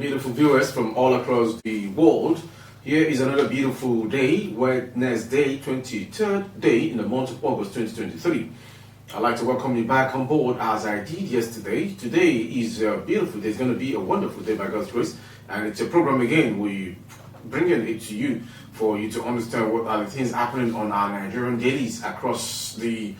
beautiful viewers from all across the world. Here is another beautiful day, Wednesday, 23rd day in the month of August 2023. I'd like to welcome you back on board as I did yesterday. Today is a beautiful day. It's going to be a wonderful day by God's grace. And it's a program again. We bringing it to you for you to understand what are the things happening on our Nigerian dailies across the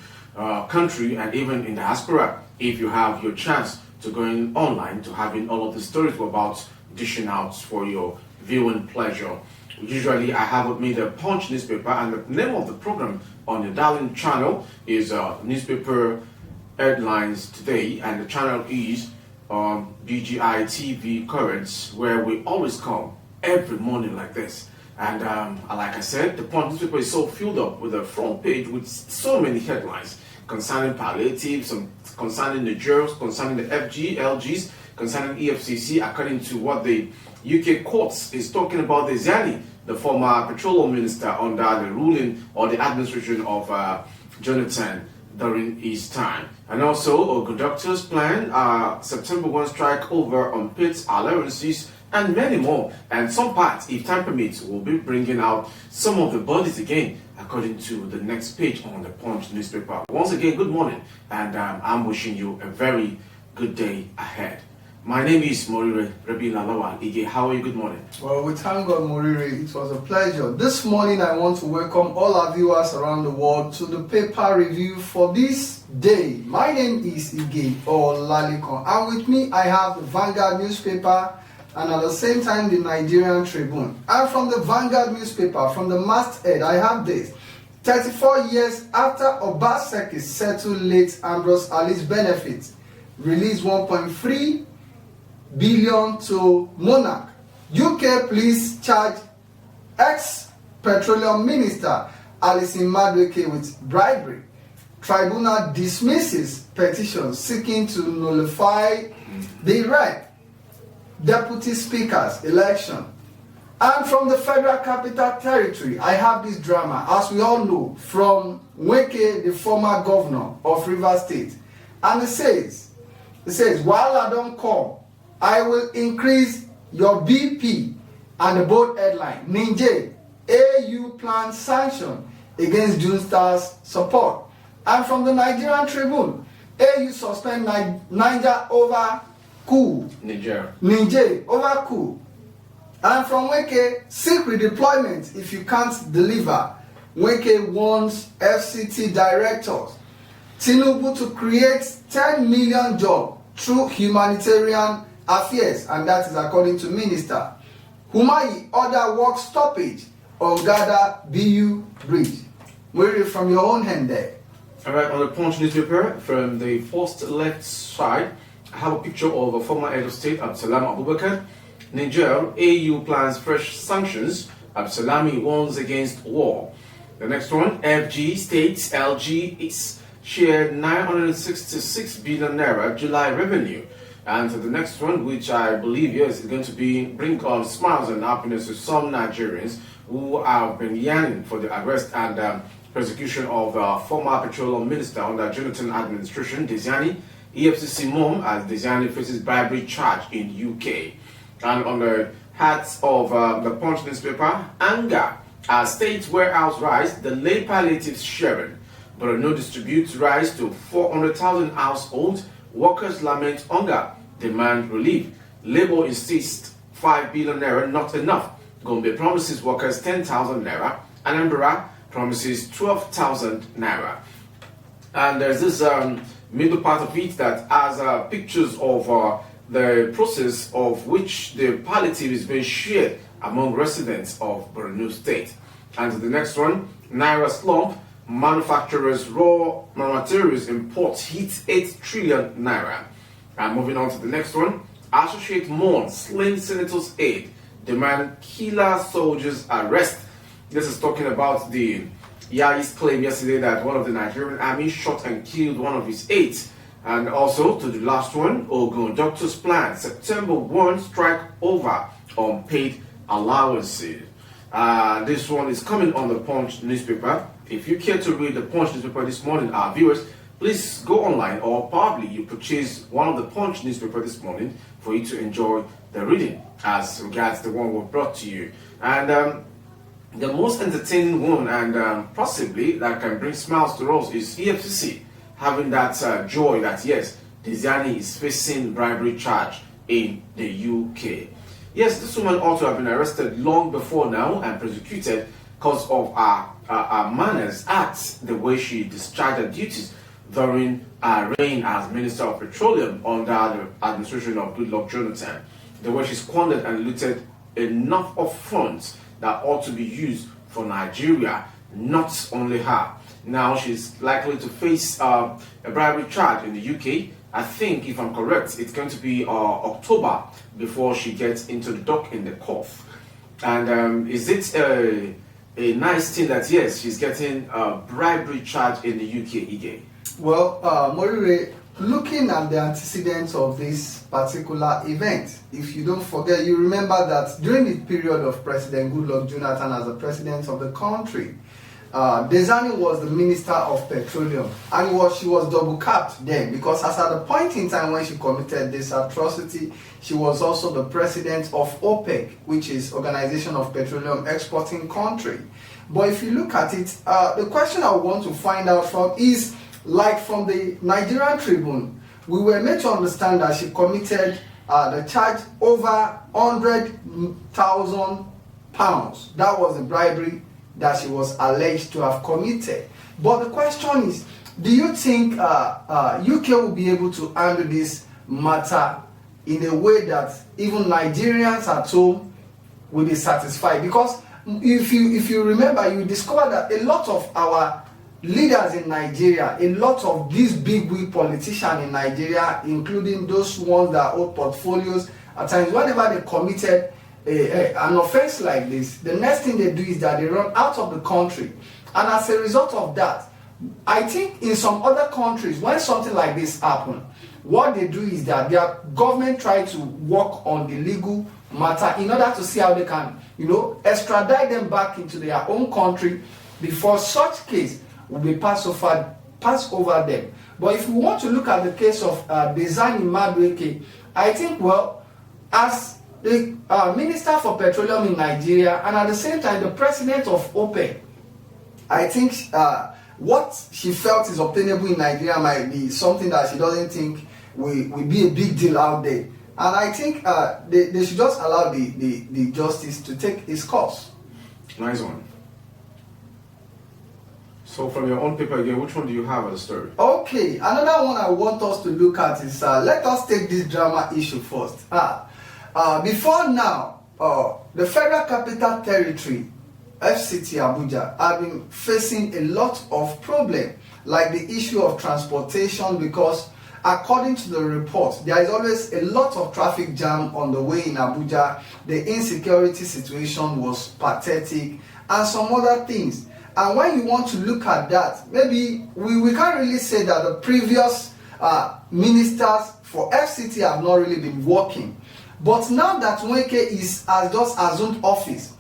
country and even in diaspora. If you have your chance to going online to having all of the stories we're about dishing out for your viewing pleasure. Usually I have with me the Punch newspaper, and the name of the program on the darling channel is Newspaper Headlines Today, and the channel is BGI TV Currents, where we always come every morning like this. And like I said, the Punch newspaper is so filled up with the front page with so many headlines concerning palliatives, concerning Niger, concerning the LGs, concerning EFCC, according to what the UK courts is talking about the Tani, the former petroleum minister under the ruling or the administration of Jonathan during his time. And also a conductor's plan, September 1 strike over unpaid allowances, and many more. And some parts, if time permits, will be bringing out some of the bodies again, according to the next page on the Punch newspaper. Once again, good morning, and I'm wishing you a very good day ahead. My name is Morire Rebilalawa Ige. How are you? Good morning. Well, we thank God, Morire. It was a pleasure. This morning, I want to welcome all our viewers around the world to the paper review for this day. My name is Ige Olalikon, and with me, I have the Vanguard newspaper and at the same time the Nigerian Tribune. And from the Vanguard newspaper, from the masthead, I have this. 34 years after Obaseki settled late Ambrose Ali's benefits, released 1.3 billion to Monarch. UK police charge ex-petroleum minister Alison Madueke with bribery. Tribunal dismisses petition seeking to nullify the right deputy speaker's election. And from the Federal Capital Territory, I have this drama, as we all know, from Wike, the former governor of Rivers State. And it says, while I don't come, I will increase your BP. And the bold headline, Niger, AU plans sanction against Junta's support. And from the Nigerian Tribune, AU suspend Niger over coup. Niger over coup. And from Wike, seek redeployment if you can't deliver. Wike warns FCT directors. Tinubu to create 10 million jobs through humanitarian affairs, and that is according to Minister. Humayi order work stoppage on Gada BU Bridge. Read it from your own hand there. Alright, on the Punch newspaper, from the first left side, I have a picture of a former head of state, Absalam Abubakar. Niger, AU plans fresh sanctions. Absalami warns against war. The next one, FG states LG is shared 966 billion naira July revenue. And the next one, which I believe yes, is going to bring on smiles and happiness to some Nigerians who have been yearning for the arrest and persecution of former petroleum minister under Jonathan administration, Tani. EFCC mom as Tani faces bribery charge in UK. And on the hats of the Punch newspaper, anger as state warehouse rise, the lay palliatives sharing. But no distributes rise to 400,000 households. Workers lament hunger, demand relief. Labour insists 5 billion naira not enough. Gombe promises workers 10,000 naira. Anambra promises 12,000 naira. And there's this middle part of it that has pictures of the process of which the palliative is being shared among residents of Borno State. And the next one, Naira slump, manufacturers raw materials imports hit 8 trillion naira. And moving on to the next one, associate mourns slain senators' aide, demand killer soldiers arrest. This is talking about the Yayi's claim yesterday that one of the Nigerian army shot and killed one of his aides. And also to the last one, Ogun doctor's plan, September 1 strike over unpaid allowances. This one is coming on the Punch newspaper. If you care to read the Punch newspaper this morning, our viewers, please go online, or probably you purchase one of the Punch newspaper this morning for you to enjoy the reading as regards the one we brought to you. And the most entertaining one, and possibly that can bring smiles to us, is EFCC having that joy that yes, Tani is facing bribery charge in the UK. Yes, this woman ought to have been arrested long before now and prosecuted because of her manners at the way she discharged her duties during her reign as Minister of Petroleum under the administration of Goodluck Jonathan. The way she squandered and looted enough of funds that ought to be used for Nigeria, not only her. Now she's likely to face a bribery charge in the UK. I think, if I'm correct, it's going to be October before she gets into the dock in the court. And is it a nice thing that, yes, she's getting a bribery charge in the UK, Ige? Well, Morire, looking at the antecedents of this particular event, if you don't forget, you remember that during the period of President Goodluck Jonathan as the president of the country, Tani was the Minister of Petroleum, and she was double capped then, because as at the point in time when she committed this atrocity, she was also the president of OPEC, which is Organization of Petroleum Exporting Country. But if you look at it, the question I want to find out from is, like from the Nigerian Tribune, we were made to understand that she committed the charge over £100,000. That was the bribery that she was alleged to have committed. But the question is, do you think UK will be able to handle this matter in a way that even Nigerians at home will be satisfied? Because if you remember, you discover that a lot of our leaders in Nigeria, a lot of these big politicians in Nigeria, including those ones that hold portfolios, at times whenever they committed an offense like this, the next thing they do is that they run out of the country. And as a result of that, I think in some other countries, when something like this happens, what they do is that their government try to work on the legal matter in order to see how they can, extradite them back into their own country before such case will be passed over them. But if we want to look at the case of Tani Madueke, I think, well, as the Minister for Petroleum in Nigeria, and at the same time the President of OPEC, I think what she felt is obtainable in Nigeria might be something that she doesn't think will be a big deal out there. And I think they should just allow the justice to take its course. Nice one. So from your own paper again, which one do you have as a story? Okay, another one I want us to look at is, let us take this drama issue first. Before now, the Federal Capital Territory, FCT Abuja, have been facing a lot of problems, like the issue of transportation, because according to the report, there is always a lot of traffic jam on the way in Abuja. The insecurity situation was pathetic, and some other things. And when you want to look at that, maybe we can't really say that the previous ministers for FCT have not really been working. But now that Nweke has just assumed office,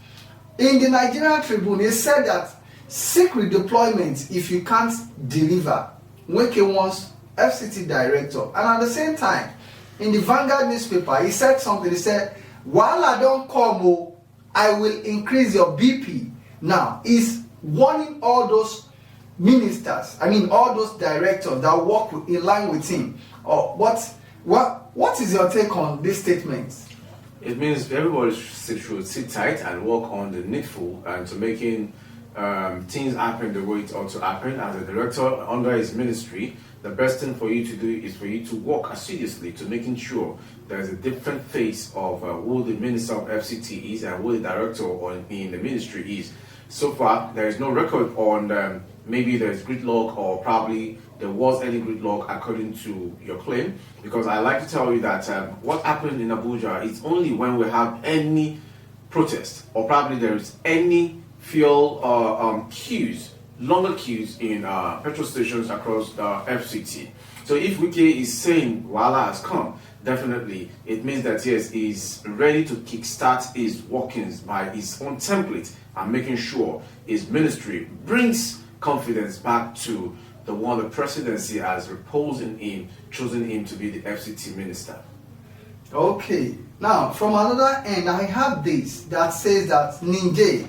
in the Nigerian Tribune, he said that seek redeployment if you can't deliver. Nweke wants FCT director. And at the same time, in the Vanguard newspaper, he said something. He said, while I don't come, I will increase your BP. Now, he's warning all those ministers, all those directors that work in line with him. What is your take on this statement? It means everybody should sit tight and work on the needful and to making things happen the way it ought to happen. As a director under his ministry, the best thing for you to do is for you to work assiduously to making sure there's a different face of who the Minister of FCT is and who the director in the ministry is. So far, there is no record on maybe there's gridlock or probably there was any gridlock according to your claim, because I like to tell you that what happened in Abuja is only when we have any protest or probably there is any fuel queues, longer queues in petrol stations across the FCT. So if Wike is saying Wala has come, definitely it means that yes, he's ready to kickstart his workings by his own template and making sure his ministry brings confidence back to the one the presidency has reposing him, chosen him to be the FCT minister. Okay, now from another end, I have this that says that Niger,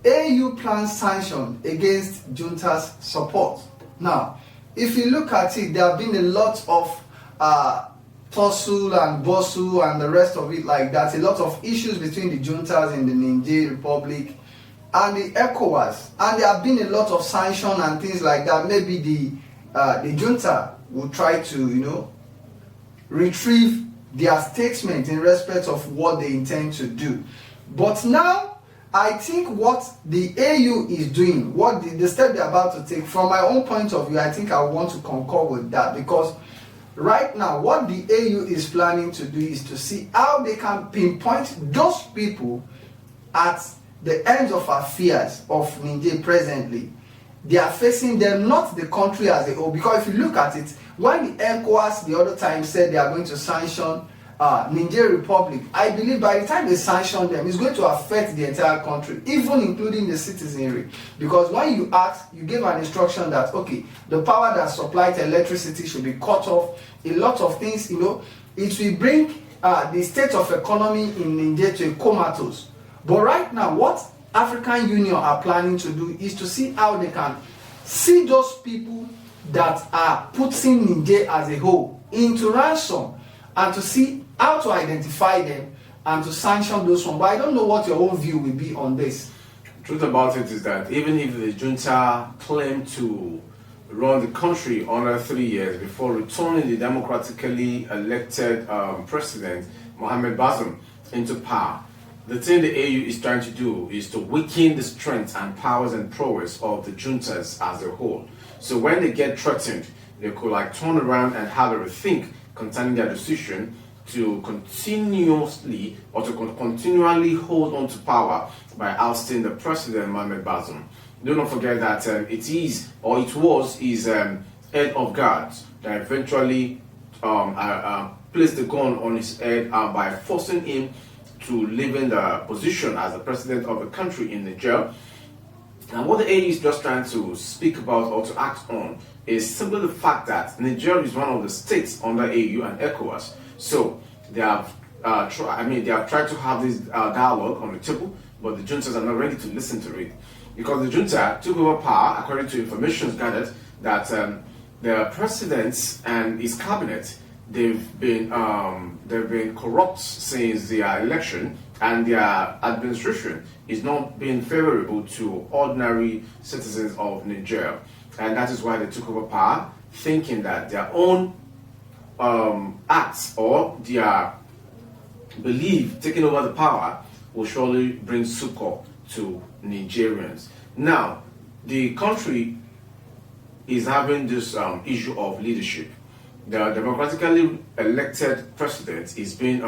AU plans sanction against junta's support. Now, if you look at it, there have been a lot of tussle and bustle and the rest of it like that. A lot of issues between the juntas in the Niger Republic and the ECOWAS, and there have been a lot of sanction and things like that. Maybe the junta will try to, retrieve their statement in respect of what they intend to do. But now, I think what the AU is doing, what the step they're about to take, from my own point of view, I think I want to concur with that, because right now, what the AU is planning to do is to see how they can pinpoint those people at the ends of affairs of Niger presently. They are facing them, not the country as a whole. Because if you look at it, when the ECOWAS the other time said they are going to sanction Niger Republic, I believe by the time they sanction them, it's going to affect the entire country, even including the citizenry. Because when you ask, you give an instruction that, okay, the power that supplied electricity should be cut off, a lot of things, it will bring the state of economy in Niger to a comatose. But right now, what African Union are planning to do is to see how they can see those people that are putting Niger as a whole into ransom, and to see how to identify them and to sanction those ones. But I don't know what your own view will be on this. Truth about it is that even if the junta claimed to run the country under 3 years before returning the democratically elected president, Mohamed Bazoum, into power, the thing the AU is trying to do is to weaken the strength and powers and prowess of the juntas as a whole. So when they get threatened, they could turn around and have a rethink concerning their decision to continuously or to continually hold on to power by ousting the president, Mohamed Bazoum. Do not forget that it was his head of guards that eventually placed the gun on his head by forcing him to live in the position as the president of the country in Niger. And what the AU is just trying to speak about or to act on is simply the fact that Niger is one of the states under AU and ECOWAS. So they have tried to have this dialogue on the table, but the juntas are not ready to listen to it, because the junta took over power, according to information gathered, that the president and his cabinet, they've been corrupt since their election, and their administration is not being favorable to ordinary citizens of Niger. And that is why they took over power, thinking that their own acts or their belief taking over the power will surely bring succor to Nigerians. Now, the country is having this issue of leadership. The democratically elected president is being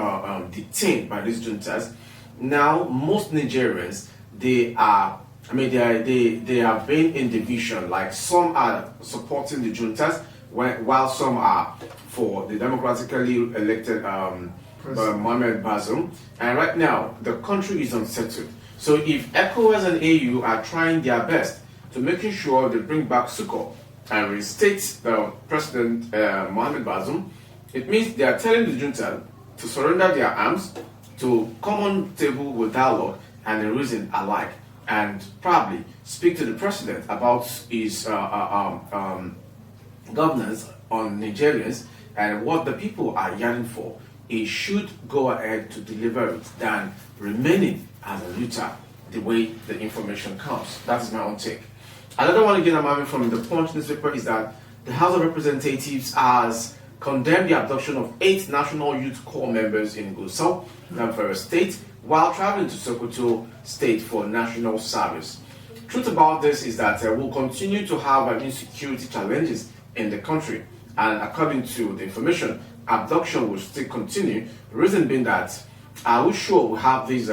detained by these juntas. Now, most Nigerians, they have been in division. Like, some are supporting the juntas, while some are for the democratically elected Mohamed Bazoum. And right now, the country is unsettled. So if ECOWAS and AU are trying their best to making sure they bring back succor and reinstate the president, Mohamed Bazoum, it means they are telling the junta to surrender their arms, to come on the table with dialogue and the reason alike, and probably speak to the president about his governance on Nigerians and what the people are yearning for. He should go ahead to deliver it than remaining as a looter the way the information comes. That is my own take. Another one again I'm having from the Punch newspaper is that the House of Representatives has condemned the abduction of 8 National Youth Corps members in Gusau, Zamfara State, while traveling to Sokoto State for national service. Truth about this is that we'll continue to have insecurity challenges in the country, and according to the information, abduction will still continue. The reason being that are we sure we have these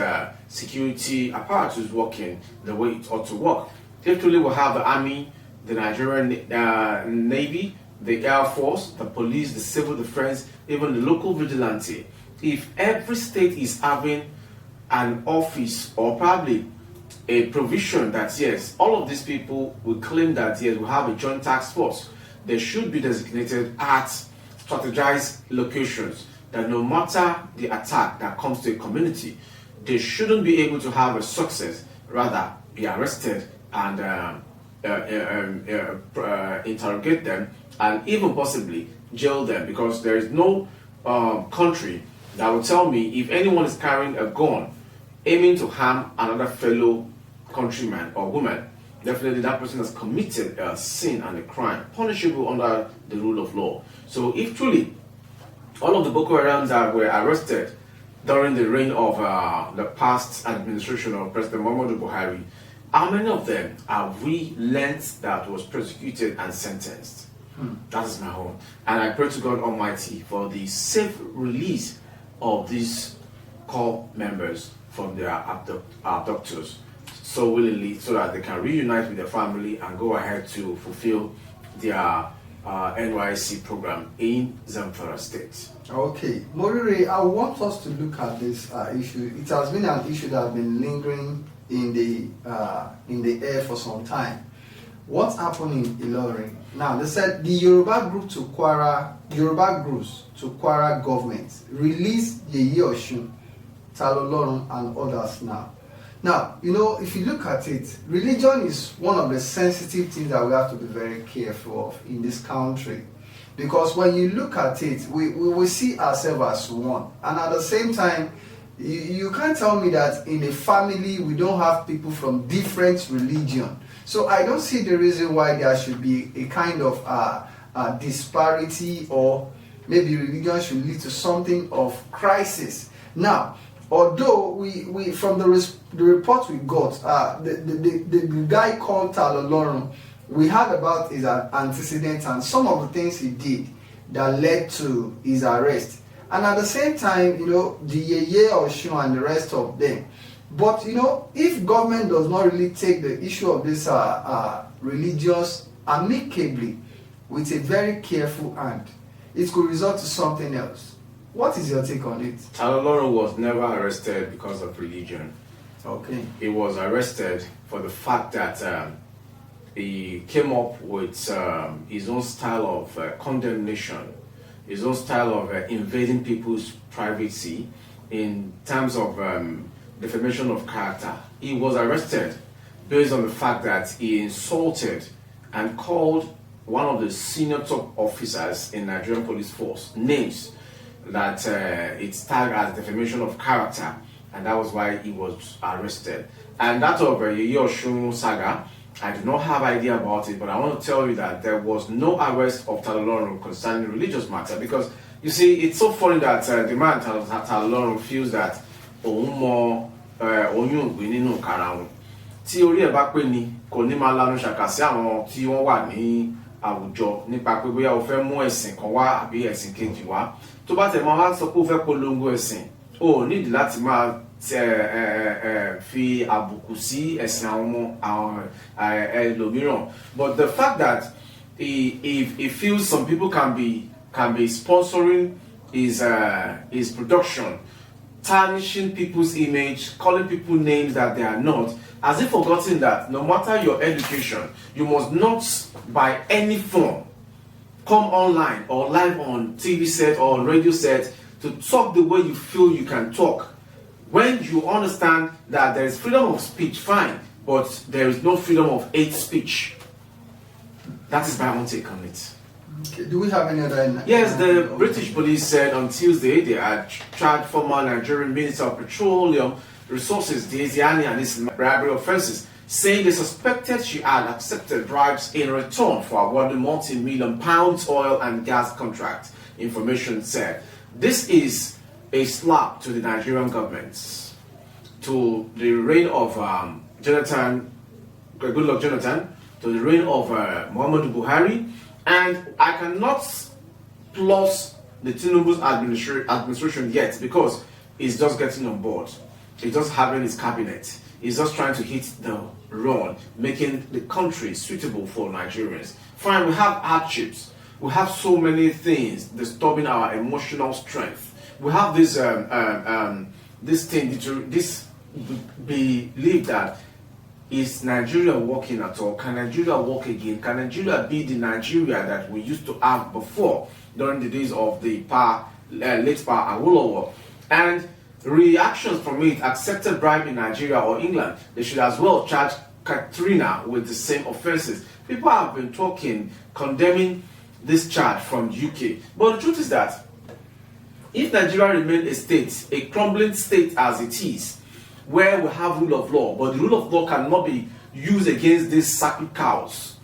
security apparatus working the way it ought to work? If truly we have the army, the Nigerian Navy, the Air Force, the police, the civil defense, even the local vigilante. If every state is having an office or probably a provision that yes, all of these people will claim that yes, we have a joint task force. They should be designated at strategized locations, that no matter the attack that comes to a community, they shouldn't be able to have a success, rather be arrested and interrogate them and even possibly jail them, because there is no country that will tell me if anyone is carrying a gun aiming to harm another fellow countryman or woman, definitely that person has committed a sin and a crime punishable under the rule of law. So if truly all of the Boko Harams that were arrested during the reign of the past administration of President Muhammadu Buhari, how many of them have we learnt that was prosecuted and sentenced? That is my own. And I pray to God Almighty for the safe release of these core members from their abductors so willingly, so that they can reunite with their family and go ahead to fulfill their NYC program in Zamfara State. Okay, Morire, I want us to look at this issue. It has been an issue that has been lingering in the air for some time. What happened in Ilorin? Now, they said the Yoruba groups to Kwara government released Yeye Osun, Olorun, and others now. Now, you know, if you look at it, religion is one of the sensitive things that we have to be very careful of in this country. Because when you look at it, we see ourselves as one. And at the same time, you can't tell me that in a family we don't have people from different religion. So I don't see the reason why there should be a kind of disparity, or maybe religion should lead to something of crisis. Now, although we from the report we got, the guy called Olorun, we heard about his antecedents and some of the things he did that led to his arrest. And at the same time, you know, the Yeye Osun and the rest of them. But, you know, if government does not really take the issue of this religious amicably with a very careful hand, it could result to something else. What is your take on it? Olorun was never arrested because of religion. Okay. He was arrested for the fact that he came up with his own style of condemnation, his own style of invading people's privacy in terms of defamation of character. He was arrested based on the fact that he insulted and called one of the senior top officers in Nigerian police force names that it's tagged as defamation of character, and that was why he was arrested. And that of Yeye Osun saga, I do not have idea about it, but I want to tell you that there was no arrest of Olorun concerning religious matter, because you see, it's so funny that the man Olorun feels that oyún ògbé nínú karahun tí orí ẹ̀ bá pé ni kò ní máa lanu ṣàkà sí àwọn tí wọ́n wà ní àwùjọ nípa pé bóyá o fẹ́ mú ẹ̀sìn kan wá àbí ẹ̀sìn kejì wá. Tó bá tẹ̀ mọ́ wá sọ pé o fẹ́ polongo ẹ̀sìn, o nídìí láti máa fi àbùkù sí ẹ̀sìn àwọn ẹlòmíràn. But the fact that he feels some people can be sponsoring his production, tarnishing people's image, calling people names that they are not, as if forgetting that no matter your education, you must not by any form come online or live on TV set or radio set to talk the way you feel you can talk. When you understand that there is freedom of speech, fine, but there is no freedom of hate speech. That is my own take on it. Okay. Do we have any other? Yes, the British police said on Tuesday they had charged former Nigerian Minister of Petroleum Resources, Tani, and his bribery offences, saying they suspected she had accepted bribes in return for awarding multi-million pounds oil and gas contract. Information said this is a slap to the Nigerian government, to the reign of Jonathan, Goodluck Jonathan, to the reign of Muhammadu Buhari. And I cannot plus the Tinubu's administration yet, because he's just getting on board. He's just having his cabinet. He's just trying to hit the run, making the country suitable for Nigerians. Fine, we have hardships. We have so many things disturbing our emotional strength. We have this belief that is Nigeria working at all? Can Nigeria work again? Can Nigeria be the Nigeria that we used to have before during the days of the late power Awolowo? And reactions from it: accepted bribe in Nigeria or England. They should as well charge Katrina with the same offenses. People have been talking, condemning this charge from UK. But the truth is that if Nigeria remains a state, a crumbling state as it is, where we have rule of law, but the rule of law cannot be used against these sacred cows,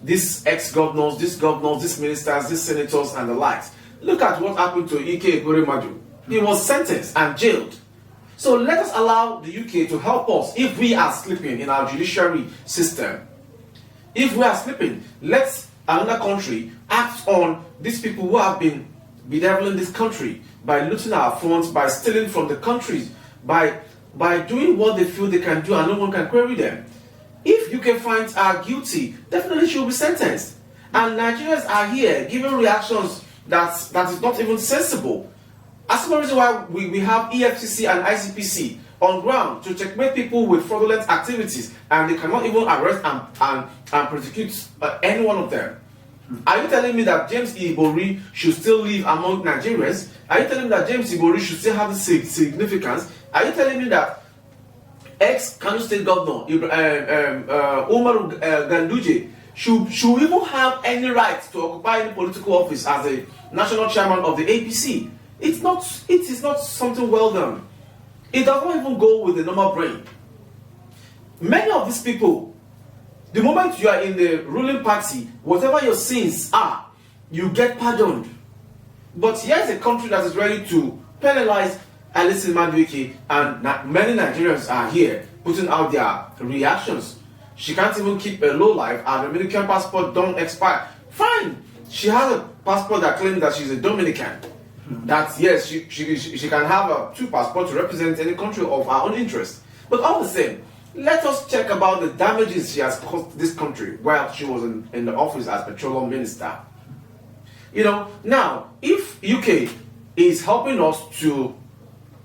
these ex-governors, these ministers, these senators, and the likes. Look at what happened to Ike Ekweremadu. He was sentenced and jailed. So let us allow the UK to help us if we are sleeping in our judiciary system. If we are sleeping, let another country act on these people who have been bedeviling this country by looting our funds, by stealing from the countries, by doing what they feel they can do and no one can query them. If UK finds are guilty, definitely she will be sentenced. And Nigerians are here giving reactions that is not even sensible. That's the reason why we have EFCC and ICPC on ground to checkmate people with fraudulent activities, and they cannot even arrest and prosecute any one of them. Are you telling me that James Ibori should still live among Nigerians? Are you telling me that James Ibori should still have the significance? Are you telling me that ex-Kano State Governor Umar Ganduje should even have any right to occupy any political office as a national chairman of the APC? It is not something well done. It does not even go with the normal brain. Many of these people, the moment you are in the ruling party, whatever your sins are, you get pardoned. But here's a country that is ready to penalize Alison Madueke, and many Nigerians are here putting out their reactions. She can't even keep a low life. Her Dominican passport don't expire. Fine. She has a passport that claims that she's a Dominican. That yes, she can have two passports to represent any country of her own interest. But all the same, let us check about the damages she has caused this country while she was in the office as petroleum minister. You know, now if UK is helping us to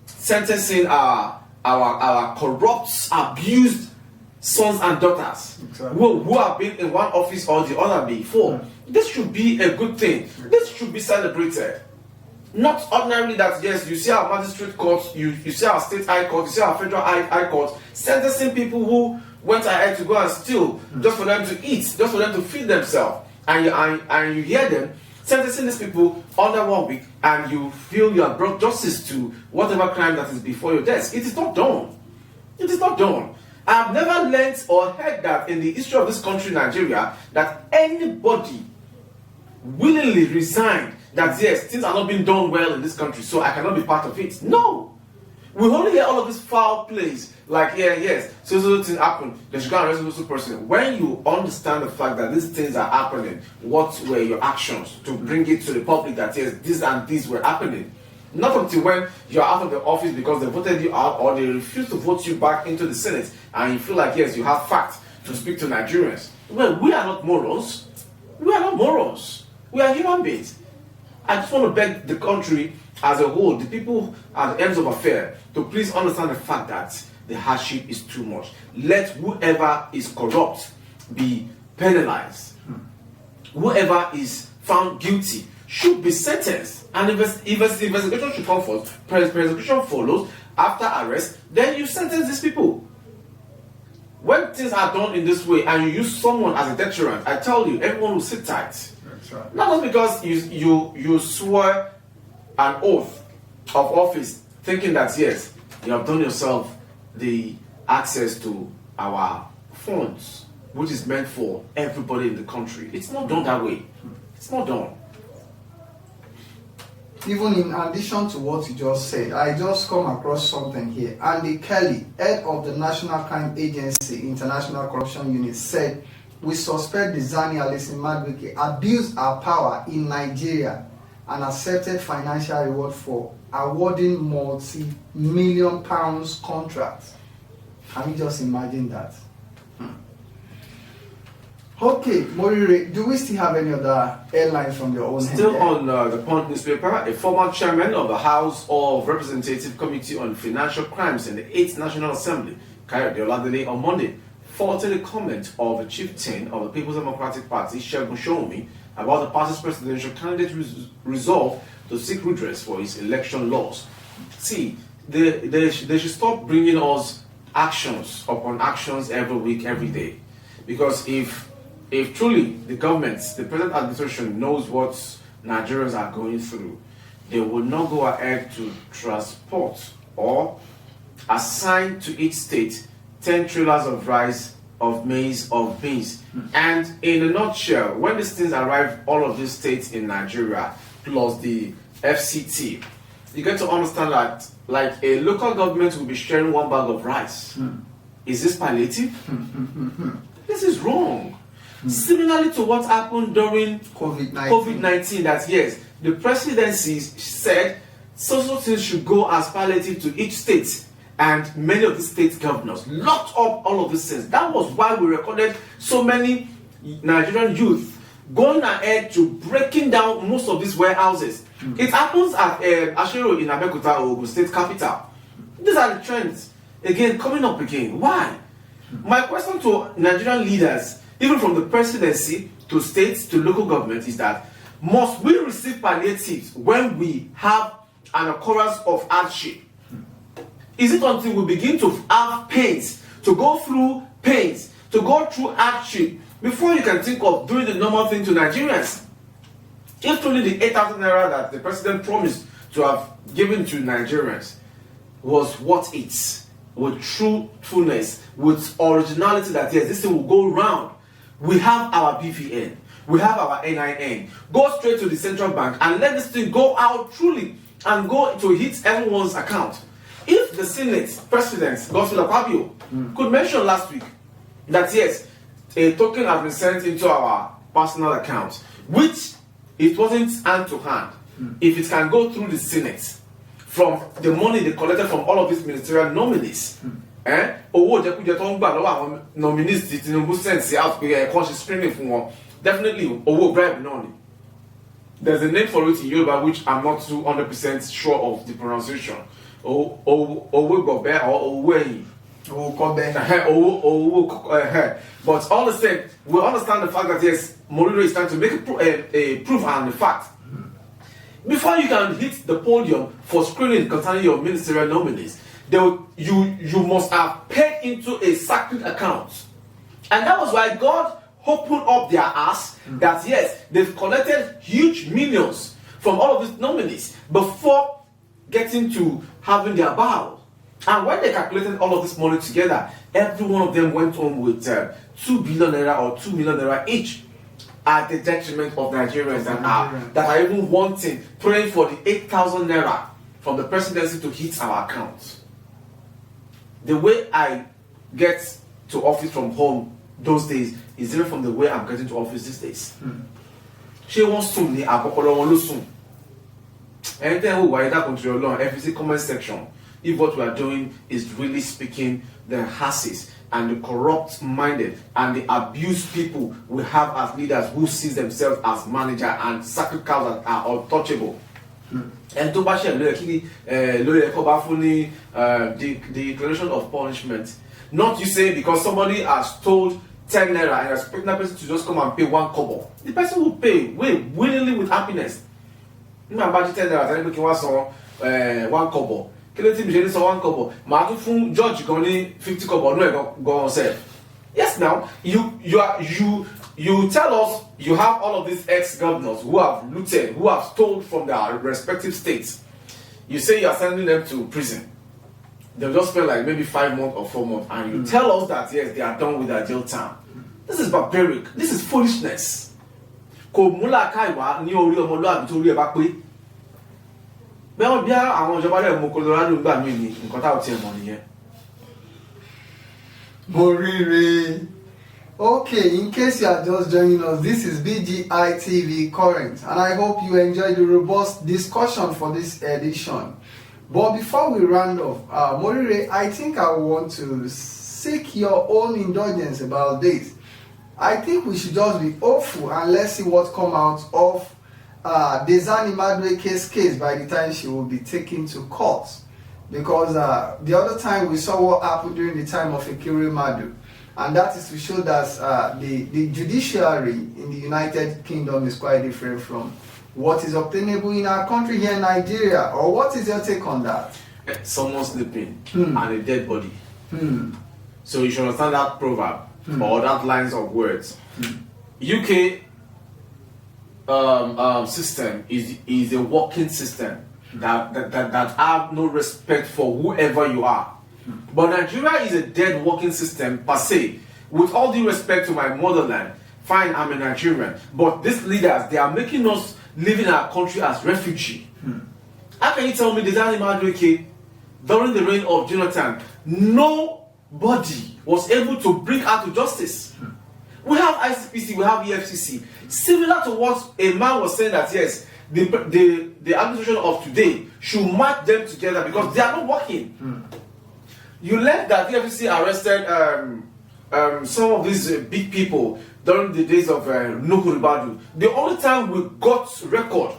sentencing our corrupt, abused sons and daughters, exactly, who have been in one office or the other before, this should be a good thing. This should be celebrated. Not ordinarily that, yes, you see our magistrate courts, you see our state high court, you see our federal high court, sentencing people who went ahead to go and steal just for them to eat, just for them to feed themselves. And you hear them sentencing these people under 1 week, and you feel you have brought justice to whatever crime that is before your desk. It is not done. It is not done. I have never learnt or heard that in the history of this country, Nigeria, that anybody willingly resigned that yes, things are not being done well in this country, so I cannot be part of it. No. We only hear all of these foul plays, like, yeah, yes, so things happen, they should go and arrest this person. When you understand the fact that these things are happening, what were your actions to bring it to the public that yes, these and these were happening? Not until when you're out of the office because they voted you out or they refuse to vote you back into the Senate and you feel like, yes, you have facts to speak to Nigerians. Well, we are not morons. We are not morons. We are human beings. I just want to beg the country as a whole, the people at the ends of affair, to please understand the fact that the hardship is too much. Let whoever is corrupt be penalized. Whoever is found guilty should be sentenced. And investigation should come first, prosecution follows, after arrest, then you sentence these people. When things are done in this way and you use someone as a deterrent, I tell you, everyone will sit tight. Right. Not just because you swore an oath of office thinking that yes, you have done yourself the access to our funds, which is meant for everybody in the country. It's not done that way. It's not done. Even in addition to what you just said, I just come across something here. Andy Kelly, head of the National Crime Agency International Corruption Unit, said, "We suspect the Zani Alison Madueke abused her power in Nigeria and accepted financial reward for awarding multi-million pounds contracts." Can you just imagine that? Okay, Morire, do we still have any other airlines from your own hand? Still on the Punch newspaper, a former chairman of the House of Representative Committee on Financial Crimes in the 8th National Assembly, Kayode Oladele, on Monday faulted a comment of a chieftain of the People's Democratic Party, Segun Shomi, about the party's presidential candidate's resolve to seek redress for his election loss. See, they should stop bringing us actions upon actions every week, every day. Because if truly the government, the present administration knows what Nigerians are going through, they will not go ahead to transport or assign to each state 10 trailers of rice, of maize, of beans. And in a nutshell, when these things arrive, all of these states in Nigeria, plus the FCT, you get to understand that like a local government will be sharing one bag of rice. Is this palliative? This is wrong. Similarly to what happened during COVID-19, that yes, the presidency said social things should go as palliative to each state, and many of the state governors locked up all of these things. That was why we recorded so many Nigerian youth going ahead to breaking down most of these warehouses. It happens at Ashero in Abeokuta, Ogun State capital. These are the trends again coming up again. Why? My question to Nigerian leaders, even from the presidency to states to local government, is that must we receive palliatives when we have an occurrence of hardship? Is it until we begin to have pains, to go through pains, to go through hardship, before you can think of doing the normal thing to Nigerians? If only the 8,000 naira that the president promised to have given to Nigerians was what it's, with truthfulness, with originality, that yes, this thing will go round. We have our BVN, we have our NIN. Go straight to the central bank and let this thing go out truly and go to hit everyone's account. If the Senate President, Godswill Akpabio, could mention last week that yes, a token has been sent into our personal account, which it wasn't hand to hand. If it can go through the Senate, from the money they collected from all of these ministerial nominees, owó jẹkújẹ tó ń gbà lọ́wọ́ àwọn nominees tí Tinubu send sí out pé ẹ̀kọ́ ṣe screening fún wọn, definitely owó bribe náà ni. There's a name for it in Yoruba which I'm not 200% sure of the pronunciation. Owó gbọ̀bẹ́ or owó ẹ̀yìn. But all the same, we understand the fact that yes, Moriro is trying to make a proof and a fact. Before you can hit the podium for screening concerning your ministerial nominees, you must have paid into a sacred account. And that was why God opened up their ass that yes, they've collected huge millions from all of these nominees before getting to having their bow. And when they calculated all of this money together, every one of them went home with 2 billion naira or 2 million naira each, at the detriment of Nigerians that are even wanting, praying for the 8,000 naira from the presidency to hit our accounts. The way I get to office from home those days is different from the way I'm getting to office these days. She wants to me anything we write that control along every comment section. If what we are doing is really speaking the hasses and the corrupt minded and the abused people we have as leaders who sees themselves as manager and sacred cows that are untouchable. And to bash the declaration of punishment, not you say because somebody has told 10 naira and expecting that person to just come and pay 1 kobo. The person will pay willingly with happiness. You know about 10 naira, making 1 kobo. Judge 50 kobo. Yes, now you tell us you have all of these ex-governors who have looted, who have stolen from their respective states. You say you are sending them to prison. They'll just spend like maybe 5 months or 4 months, and you tell us that yes, they are done with their jail time. This is barbaric. This is foolishness. Morire. Okay, in case you are just joining us, this is BGI TV Current, and I hope you enjoyed the robust discussion for this edition. But before we round off, Morire, I think I want to seek your own indulgence about this. I think we should just be hopeful and let's see what comes out of Desani Madueke's case by the time she will be taken to court. Because the other time we saw what happened during the time of Ekere Madu. And that is to show that the judiciary in the United Kingdom is quite different from what is obtainable in our country here in Nigeria. Or what is your take on that? Someone sleeping and a dead body. Hmm. So you should understand that proverb or that lines of words. UK system is a working system that have no respect for whoever you are. But Nigeria is a dead working system per se. With all due respect to my motherland, fine, I'm a Nigerian. But these leaders, they are making us live in our country as refugee. How can you tell me Tani during the reign of Jonathan, nobody was able to bring her to justice? We have ICPC, we have EFCC. Similar to what a man was saying that yes, the administration of today should match them together because they are not working. You learned that EFCC arrested some of these big people during the days of Niger Republic. The only time we got record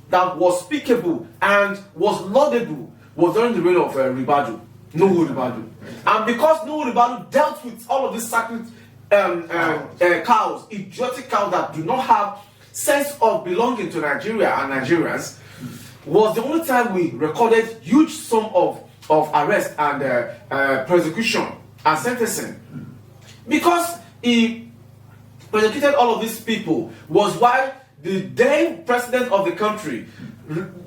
that was speakable and was laudable was during the reign of Ribadu, Niger Republic. And because Niger Republic dealt with all of these sacred cows, idiotic cows that do not have sense of belonging to Nigeria and Nigerians, was the only time we recorded huge sum of arrest and prosecution and sentencing. Because he prosecuted all of these people was why the then president of the country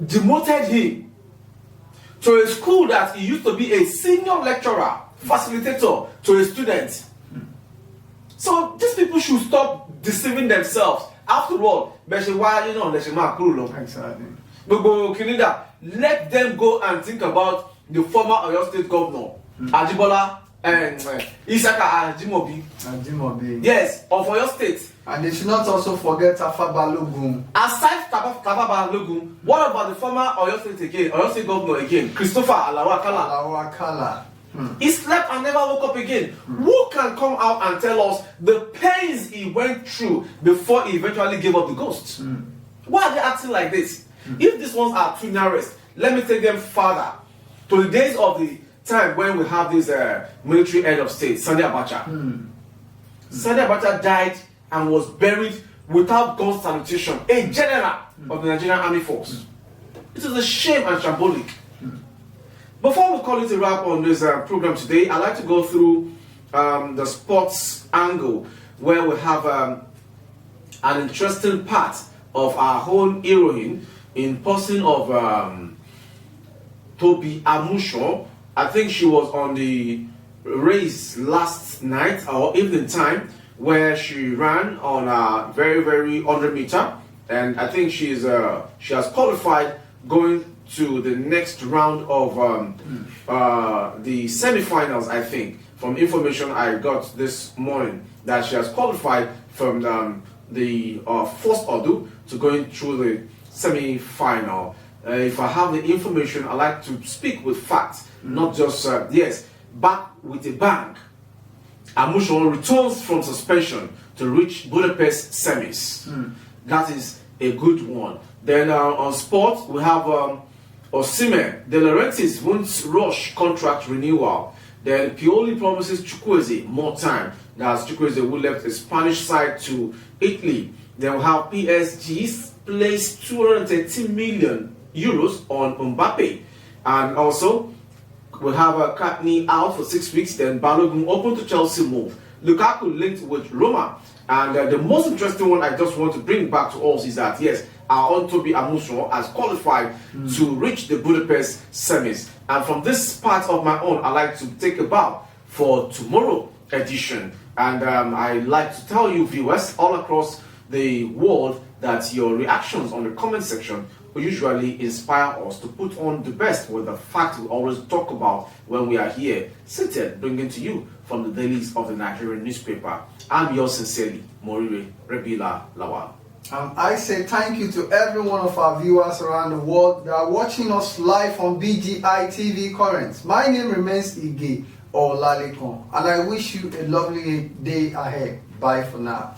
demoted him to a school that he used to be a senior lecturer, facilitator to a student. So these people should stop deceiving themselves. After all, exactly. Let them go and think about the former Oyo State governor, Ajibola and Isaka Ajimobi. Yes, of Oyo State. And they should not also forget Tafa Balogun. Aside Tafa Balogun, what about the former Oyo State again, Oyo State governor again, Christopher Alawakala? He slept and never woke up again. Who can come out and tell us the pains he went through before he eventually gave up the ghost? Why are they acting like this? If these ones are twin arrests, let me take them further to the days of the time when we have this military head of state, Sani Abacha. Sani Abacha died and was buried without gun salutation, a general of the Nigerian Army Force. It is a shame and shambolic. Before we call it a wrap on this program today, I'd like to go through the sports angle where we have an interesting part of our whole heroine in person of Tobi Amusho. I think she was on the race last night or evening time where she ran on a very 100 meter, and I think she has qualified going to the next round of the semi-finals. I think from information I got this morning that she has qualified from the first order to going through the semi-final. If I have the information, I like to speak with facts, not just yes, back with a bang. Amusho returns from suspension to reach Budapest semis. That is a good one. Then on sport, we have Osimhen. De Laurentiis wants rush contract renewal. Then Pioli promises Chukwueze more time. That's Chukwueze who left the Spanish side to Italy. Then we have PSG placed 230 million euros on Mbappe. And also, we have Katni out for 6 weeks. Then Balogun open to Chelsea move. Lukaku linked with Roma. And the most interesting one I just want to bring back to us is that, yes, our own Tobi Amusho has qualified to reach the Budapest semis. And from this part of my own, I like to take a bow for tomorrow edition. And I like to tell you viewers all across the world that your reactions on the comment section will usually inspire us to put on the best with the fact we always talk about when we are here, seated, bringing to you from the dailies of the Nigerian newspaper. I'm yours sincerely, Morire Rebila Lawal. I say thank you to every one of our viewers around the world that are watching us live on BGI TV Current. My name remains Ige Olalikon, and I wish you a lovely day ahead. Bye for now.